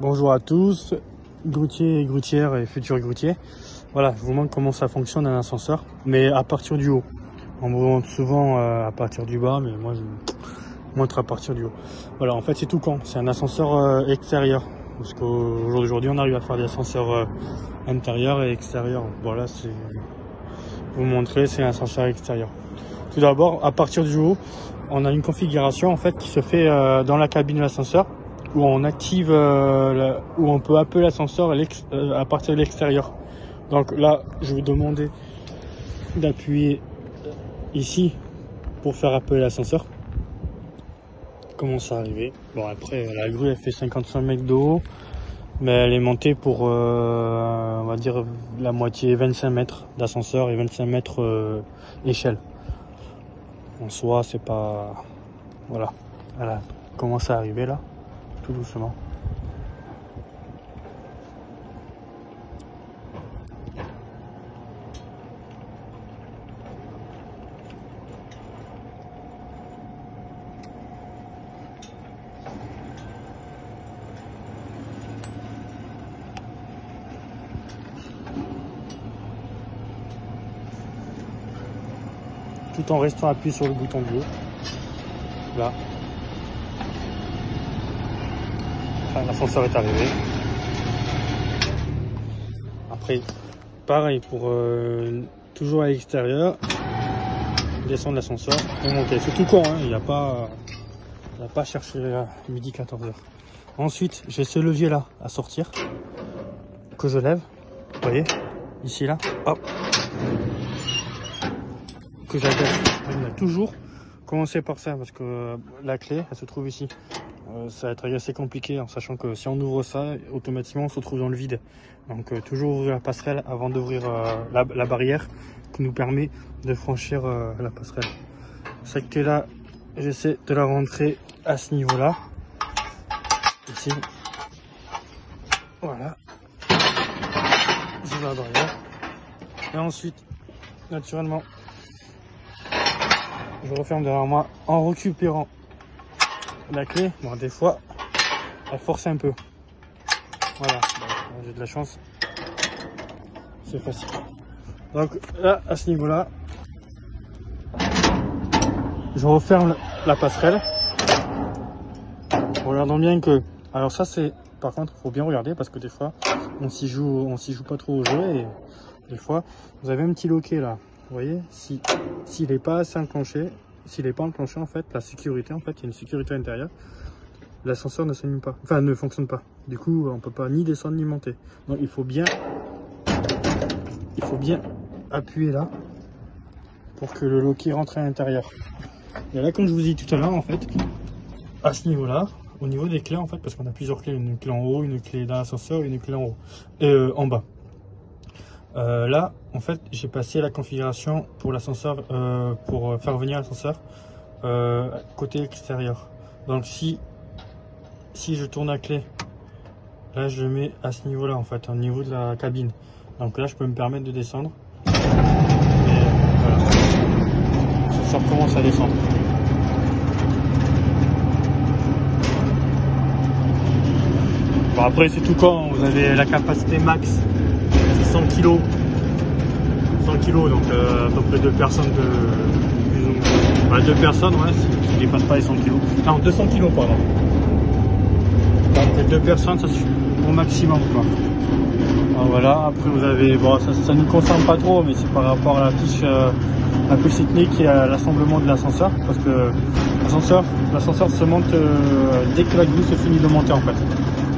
Bonjour à tous, grutiers et grutières et futurs grutiers. Voilà, je vous montre comment ça fonctionne un ascenseur, mais à partir du haut. On me montre souvent à partir du bas, mais moi je vous montre à partir du haut. Voilà, en fait c'est tout con, c'est un ascenseur extérieur. Parce qu'aujourd'hui on arrive à faire des ascenseurs intérieurs et extérieurs. Voilà, c'est vous montrer, c'est un ascenseur extérieur. Tout d'abord, à partir du haut, on a une configuration en fait qui se fait dans la cabine de l'ascenseur, où on active, où on peut appeler l'ascenseur à partir de l'extérieur. Donc là, je vais demander d'appuyer ici pour faire appeler l'ascenseur. Commence à arriver. Bon, après, la grue elle fait 55 mètres de haut, mais elle est montée pour, on va dire, la moitié, 25 mètres d'ascenseur et 25 mètres échelle. En soi, c'est pas... Voilà, elle commence à arriver là, tout doucement. Tout en restant appuyé sur le bouton du haut. Là. Enfin, l'ascenseur est arrivé. Après, pareil pour toujours à l'extérieur, descendre l'ascenseur et monter. C'est tout con, hein. Il n'y a pas à chercher à midi 14h. Ensuite, j'ai ce levier là à sortir que je lève. Vous voyez, ici là, hop. Que j'adore. On a toujours commencé par ça parce que la clé elle se trouve ici. Ça va être assez compliqué en sachant que si on ouvre ça, automatiquement on se retrouve dans le vide. Donc toujours ouvrir la passerelle avant d'ouvrir la barrière qui nous permet de franchir la passerelle. Cette clé là, j'essaie de la rentrer à ce niveau là. Ici. Voilà. J'ouvre la barrière. Et ensuite, naturellement, je referme derrière moi en récupérant la clé. Bon, des fois, elle force un peu. Voilà, bon, j'ai de la chance. C'est facile. Donc là, à ce niveau-là, je referme la passerelle. Regardons bien que... Alors ça, c'est... Par contre, il faut bien regarder parce que des fois, on s'y joue pas trop au jeu. Et des fois, vous avez un petit loquet là. Vous voyez, s'il n'est pas assez enclenché, s'il n'est pas enclenché en fait, la sécurité en fait, il y a une sécurité intérieure, l'ascenseur ne s'allume pas, enfin ne fonctionne pas. Du coup, on peut pas ni descendre ni monter. Donc il faut bien appuyer là pour que le loquet rentre à l'intérieur. Et là, comme je vous ai dit tout à l'heure en fait, à ce niveau-là, au niveau des clés en fait, parce qu'on a plusieurs clés, une clé en haut, une clé dans l'ascenseur et une clé en haut, en bas. Là, en fait, j'ai passé la configuration pour l'ascenseur, pour faire venir l'ascenseur côté extérieur. Donc, si je tourne la clé, là, je le mets à ce niveau-là, en fait, au niveau de la cabine. Donc là, je peux me permettre de descendre. Et voilà, ça commence à descendre. Bon, après, c'est tout quand vous avez la capacité max. 100 kg, 100 kg, donc à peu près 2 personnes deux personnes, ouais, qui ne dépassent pas les 100 kg. Non, 200 kg, pardon. Donc 2 personnes, ça suffit au maximum, quoi. Alors, voilà, après vous avez, bon, ça ne nous concerne pas trop, mais c'est par rapport à la fiche technique et à l'assemblement de l'ascenseur, parce que l'ascenseur se monte dès que la grue se finit de monter en fait.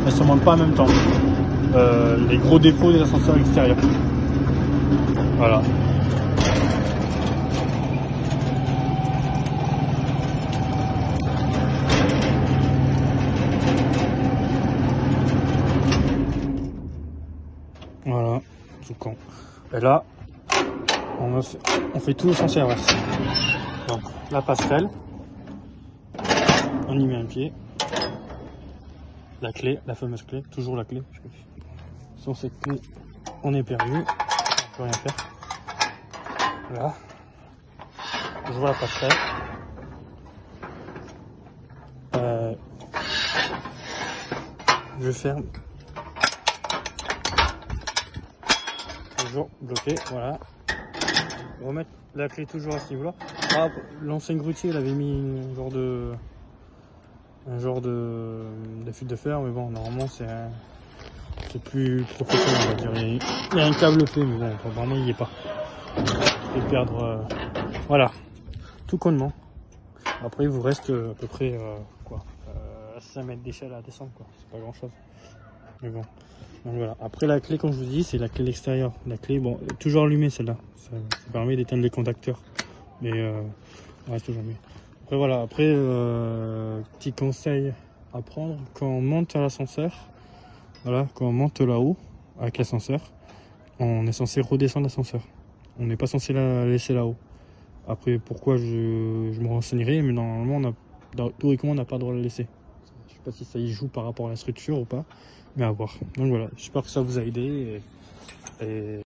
Elle se monte pas en même temps. Les gros défauts des ascenseurs extérieurs. Voilà. Voilà, tout con. Et là, on fait tout au sens inverse. Donc, la passerelle, on y met un pied. La clé, la fameuse clé, toujours la clé. Sans cette clé, on est perdu. On peut rien faire. Voilà. Je vois la passerelle. je ferme. Toujours bloqué, voilà. Remettre la clé toujours à ce niveau-là. Ah, l'ancien grutier, il avait mis un genre de fil de fer, mais bon, normalement c'est plus professionnel, on va dire. Il y a un câble fait, mais bon, vraiment il n'y est pas. Je vais perdre, voilà, tout connement. Après, il vous reste à peu près 5 mètres d'échelle à descendre, quoi. C'est pas grand chose. Mais bon. Donc voilà. Après, la clé, comme je vous dis, c'est la clé extérieure. La clé, bon, toujours allumée celle-là. Ça permet d'éteindre les contacteurs. Mais reste toujours allumée. Après, voilà. Après, petit conseil à prendre quand on monte à l'ascenseur. Voilà, quand on monte là-haut avec l'ascenseur, on est censé redescendre l'ascenseur. On n'est pas censé la laisser là-haut. Après, pourquoi je me renseignerai, mais normalement, théoriquement, on n'a pas le droit de la laisser. Je sais pas si ça y joue par rapport à la structure ou pas, mais à voir. Donc voilà, j'espère que ça vous a aidé. Et